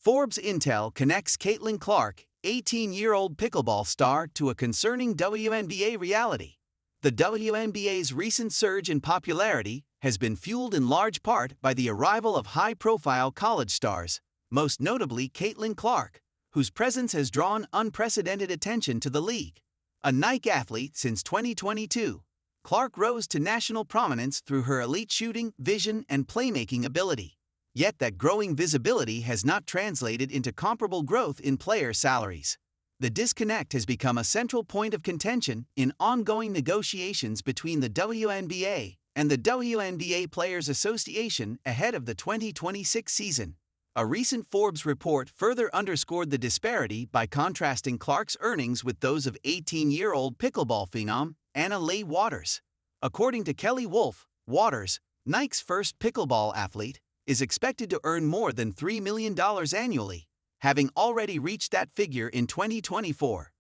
Forbes Intel connects Caitlin Clark, 18-year-old pickleball star, to a concerning WNBA reality. The WNBA's recent surge in popularity has been fueled in large part by the arrival of high-profile college stars, most notably Caitlin Clark, whose presence has drawn unprecedented attention to the league. A Nike athlete since 2022, Clark rose to national prominence through her elite shooting, vision, and playmaking ability. Yet that growing visibility has not translated into comparable growth in player salaries. The disconnect has become a central point of contention in ongoing negotiations between the WNBA and the WNBA Players Association ahead of the 2026 season. A recent Forbes report further underscored the disparity by contrasting Clark's earnings with those of 18-year-old pickleball phenom Anna Leigh Waters. According to Kelly Wolf, Waters, Nike's first pickleball athlete, is expected to earn more than $3 million annually, having already reached that figure in 2024.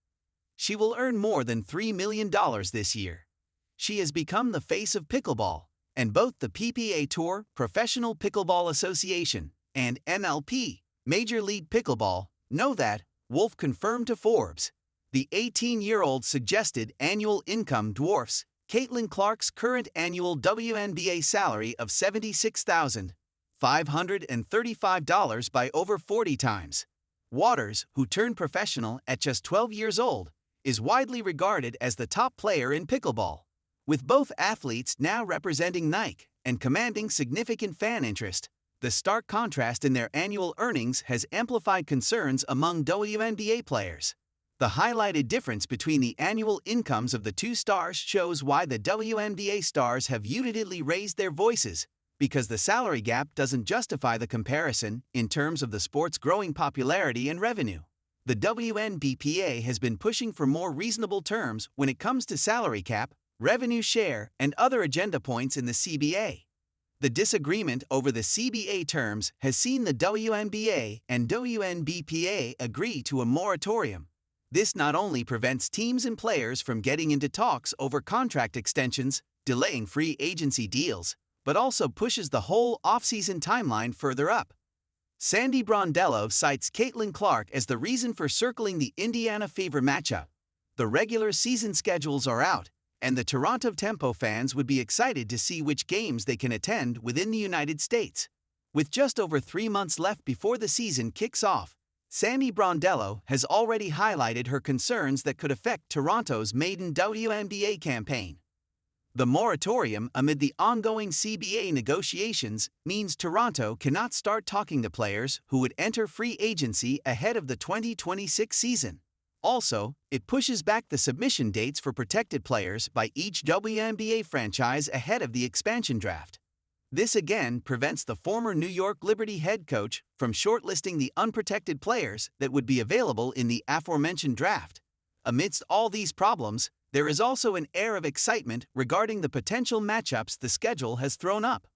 She will earn more than $3 million this year. She has become the face of pickleball, and both the PPA Tour, Professional Pickleball Association, and MLP, Major League Pickleball, know that, Wolf confirmed to Forbes. The 18-year-old suggested annual income dwarfs Caitlin Clark's current annual WNBA salary of $76,535 by over 40 times. Waters, who turned professional at just 12 years old, is widely regarded as the top player in pickleball, with both athletes now representing Nike and commanding significant fan interest. The stark contrast in their annual earnings has amplified concerns among WNBA players. The highlighted difference between the annual incomes of the two stars shows why the WNBA stars have unitedly raised their voices, because the salary gap doesn't justify the comparison in terms of the sport's growing popularity and revenue. The WNBPA has been pushing for more reasonable terms when it comes to salary cap, revenue share, and other agenda points in the CBA. The disagreement over the CBA terms has seen the WNBA and WNBPA agree to a moratorium. This not only prevents teams and players from getting into talks over contract extensions, delaying free agency deals, but also pushes the whole off-season timeline further up. Sandy Brondello cites Caitlin Clark as the reason for circling the Indiana Fever matchup. The regular season schedules are out, and the Toronto Tempo fans would be excited to see which games they can attend within the United States. With just over 3 months left before the season kicks off, Sandy Brondello has already highlighted her concerns that could affect Toronto's maiden WNBA campaign. The moratorium amid the ongoing CBA negotiations means Toronto cannot start talking to players who would enter free agency ahead of the 2026 season. Also, it pushes back the submission dates for protected players by each WNBA franchise ahead of the expansion draft. This again prevents the former New York Liberty head coach from shortlisting the unprotected players that would be available in the aforementioned draft. Amidst all these problems, there is also an air of excitement regarding the potential matchups the schedule has thrown up.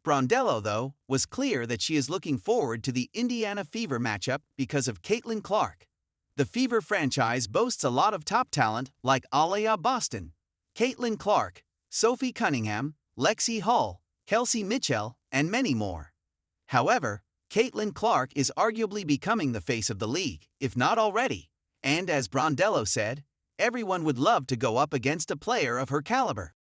Brondello, though, was clear that she is looking forward to the Indiana Fever matchup because of Caitlin Clark. The Fever franchise boasts a lot of top talent like Aliyah Boston, Caitlin Clark, Sophie Cunningham, Lexi Hull, Kelsey Mitchell, and many more. However, Caitlin Clark is arguably becoming the face of the league, if not already, and as Brondello said, everyone would love to go up against a player of her caliber.